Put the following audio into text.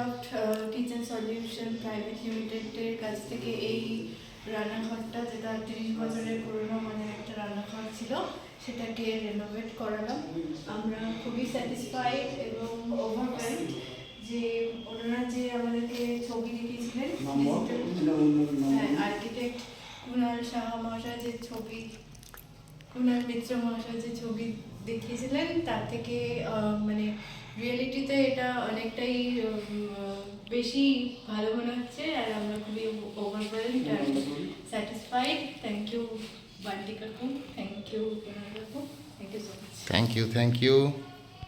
Craft kitchen solution private লিমিটেডের কাছ থেকে এই রান্নাঘরটা, যেটা 30 বছরের পুরনো মানে একটা রান্নাঘর ছিল, সেটাকে রেনোভেট করালাম। আমরা খুবই স্যাটিসফাইড এবং ওভারওয়েলড যে ওনারা যে আমাদেরকে ছবি দেখিয়েছিলেন, আর্কিটেক্ট কুণাল সাহা মহাশয় যে ছবি, কুণাল মিত্র মহাশয় যে ছবি দেখিয়েছিলেন, তার থেকে মানে রিয়েলিটিতে এটা অনেকটাই বেশি ভালো মনে হচ্ছে। আর আমরা খুবই ওভারওয়েলড আর স্যাটিসফাইড। থ্যাংক ইউ বান্টি কাকু, থ্যাংক ইউ কুণাল কাকু, thank you so much. Thank you.